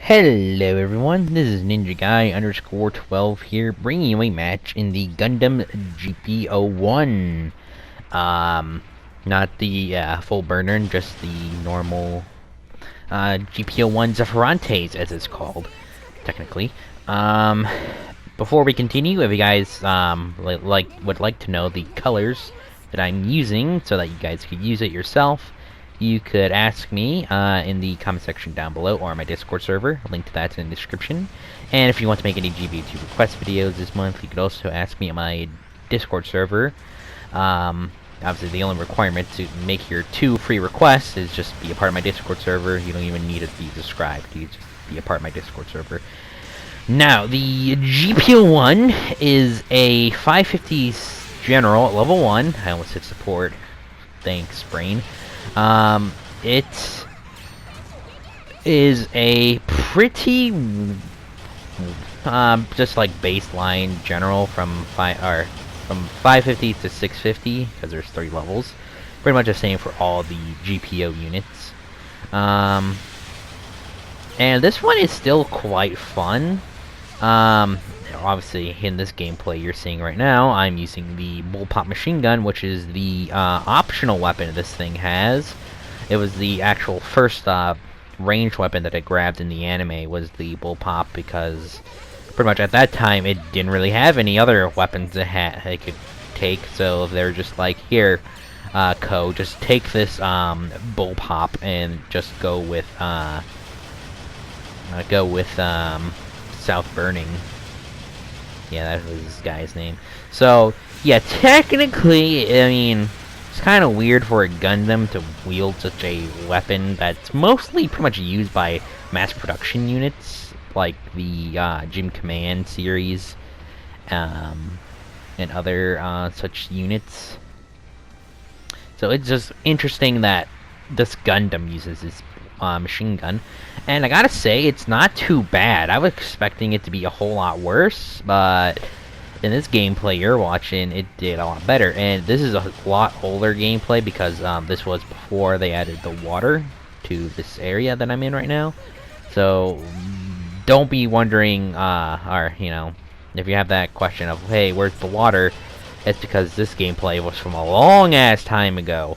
Hello everyone, this is Ninja Guy _12 here, bringing you a match in the Gundam GP01. Not the full burner, just the normal GP01 Zephyrantes, as it's called, technically. Before we continue, if you guys would like to know the colors that I'm using, so that you guys could use it yourself, you could ask me in the comment section down below, or on my Discord server. Link to that's in the description. And if you want to make any GB02 request videos this month, you could also ask me on my Discord server. Obviously, the only requirement to make your 2 free requests is just be a part of my Discord server. You don't even need to be subscribed. You just be a part of my Discord server. Now, the GP01 is a 550 general at level 1. I almost hit support. Thanks, brain. It is a pretty just like baseline general from 550 to 650, because there's 3 levels. Pretty much the same for all the GPO units. And this one is still quite fun. Obviously, in this gameplay you're seeing right now, I'm using the bullpop machine gun, which is the optional weapon this thing has. It was the actual first ranged weapon that I grabbed in the anime, was the bullpop, because pretty much at that time it didn't really have any other weapons that it could take. So they're just like, here, Ko, just take this bullpop and just go with South Burning. Yeah, that was this guy's name. So, yeah, technically, I mean, it's kind of weird for a Gundam to wield such a weapon that's mostly pretty much used by mass production units, like the Jim Command series, and other such units. So it's just interesting that this Gundam uses this machine gun, and I gotta say, it's not too bad. I was expecting it to be a whole lot worse, but in this gameplay you're watching, it did a lot better. And this is a lot older gameplay, because this was before they added the water to this area that I'm in right now. So don't be wondering, or you know, if you have that question of, hey, where's the water, it's because this gameplay was from a long ass time ago.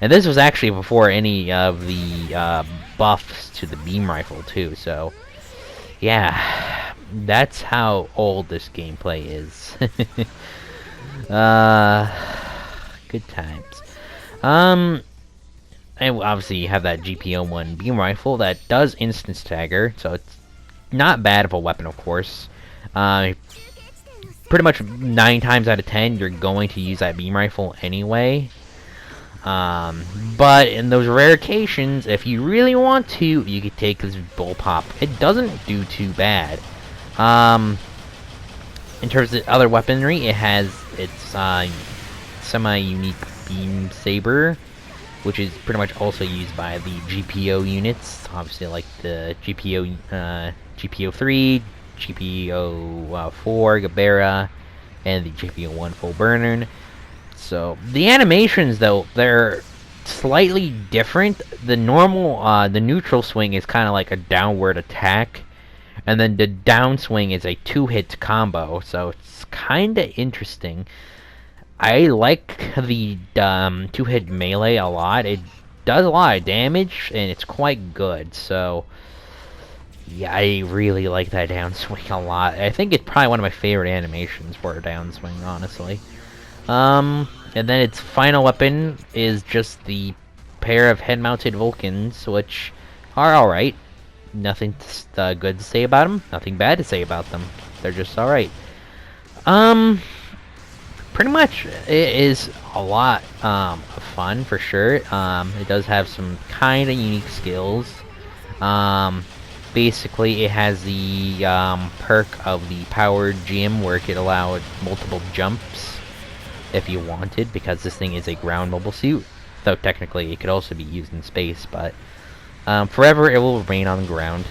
And this was actually before any of the buffs to the beam rifle too, so yeah, that's how old this gameplay is. Good times. And obviously you have that GP01 beam rifle that does instant stagger, so it's not bad of a weapon, of course. Pretty much 9 times out of 10 you're going to use that beam rifle anyway. But in those rare occasions, if you really want to, you could take this bullpop. It doesn't do too bad. In terms of other weaponry, it has its semi-unique beam saber, which is pretty much also used by the GPO units. Obviously, like the GPO3, GP04, Gabera, and the GP01 full burner. So the animations, though, they're slightly different. The normal, the neutral swing is kind of like a downward attack, and then the downswing is a 2-hit combo. So it's kind of interesting. I like the 2-hit melee a lot. It does a lot of damage, and it's quite good. So yeah, I really like that downswing a lot. I think it's probably one of my favorite animations for a downswing, honestly. And then its final weapon is just the pair of head-mounted Vulcans, which are alright. Nothing good to say about them, nothing bad to say about them. they're just alright. Pretty much it is a lot of fun for sure. It does have some kind of unique skills. Basically it has the perk of the powered gym where it could allow multiple jumps if you wanted, because this thing is a ground mobile suit, though technically it could also be used in space, but forever it will remain on the ground.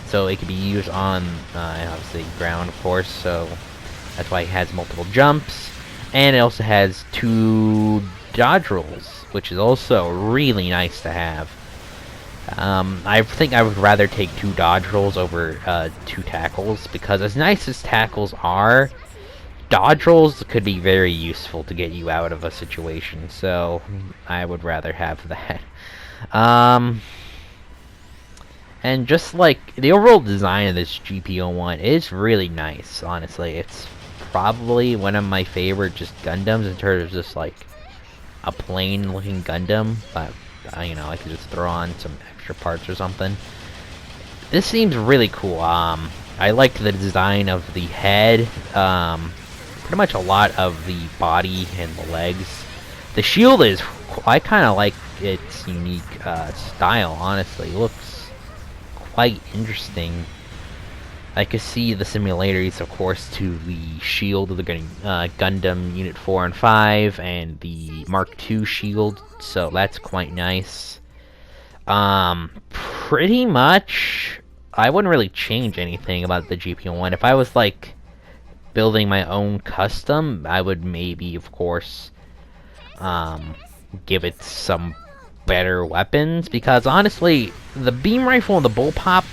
So it could be used on obviously ground, of course, so that's why it has multiple jumps, and it also has 2 dodge rolls, which is also really nice to have. I think I would rather take 2 dodge rolls over 2 tackles, because as nice as tackles are, dodge rolls could be very useful to get you out of a situation, so I would rather have that. And just like the overall design of this GP01 is really nice, honestly. It's probably one of my favorite just Gundams in terms of just like a plain looking Gundam, but you know, I could just throw on some extra parts or something. This seems really cool. I like the design of the head, pretty much a lot of the body and the legs. The shield is, I kind of like its unique style, honestly. It looks quite interesting. I could see the similarities, of course, to the shield of the Gundam Unit 4 and 5 and the Mark II shield, so that's quite nice. Pretty much, I wouldn't really change anything about the GP01. If I was, like, building my own custom, I would maybe, of course, give it some better weapons, because honestly, the beam rifle and the bullpup,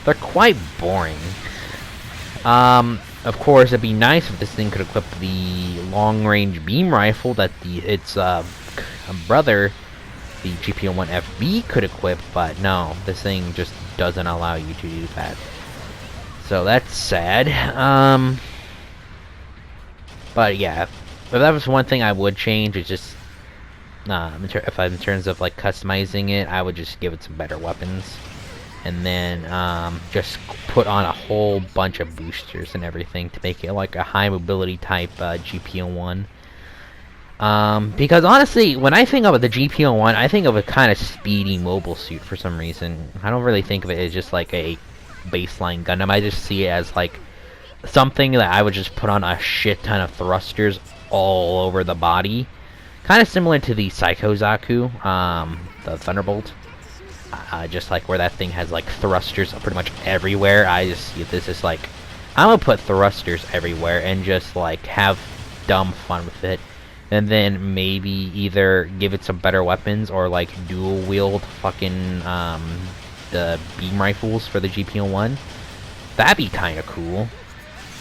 they're quite boring. Of course, it'd be nice if this thing could equip the long-range beam rifle that its brother, the GP01 FB, could equip, but no, this thing just doesn't allow you to do that. So that's sad. But yeah, if that was one thing I would change, it's just in terms of like customizing it, I would just give it some better weapons, and then just put on a whole bunch of boosters and everything to make it like a high mobility type GP01. Because honestly, when I think of the GP01, I think of a kind of speedy mobile suit for some reason. I don't really think of it as just like a baseline Gundam. I just see it as like something that I would just put on a shit ton of thrusters all over the body. Kind of similar to the Psycho Zaku, the Thunderbolt. Just like where that thing has like thrusters pretty much everywhere. I just see this as like, I'm gonna put thrusters everywhere and just like have dumb fun with it. And then maybe either give it some better weapons or like dual wield fucking the beam rifles for the GP01. That'd be kind of cool.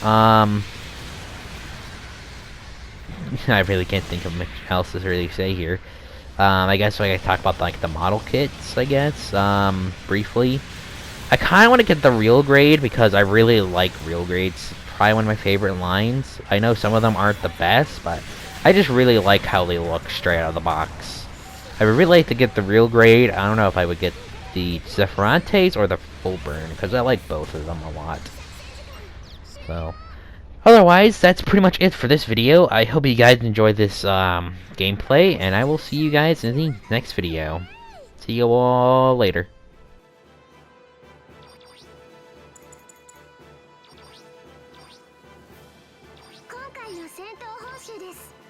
I really can't think of much else to really say here. I guess I could talk about like the model kits, I guess, briefly. I kind of want to get the real grade because I really like real grades. Probably one of my favorite lines. I know some of them aren't the best, but I just really like how they look straight out of the box. I would really like to get the real grade. I don't know if I would get the Zephyrantes or the full burn, because I like both of them a lot. So, otherwise, that's pretty much it for this video. I hope you guys enjoyed this gameplay, and I will see you guys in the next video. See you all later. 今回の戦闘報酬です。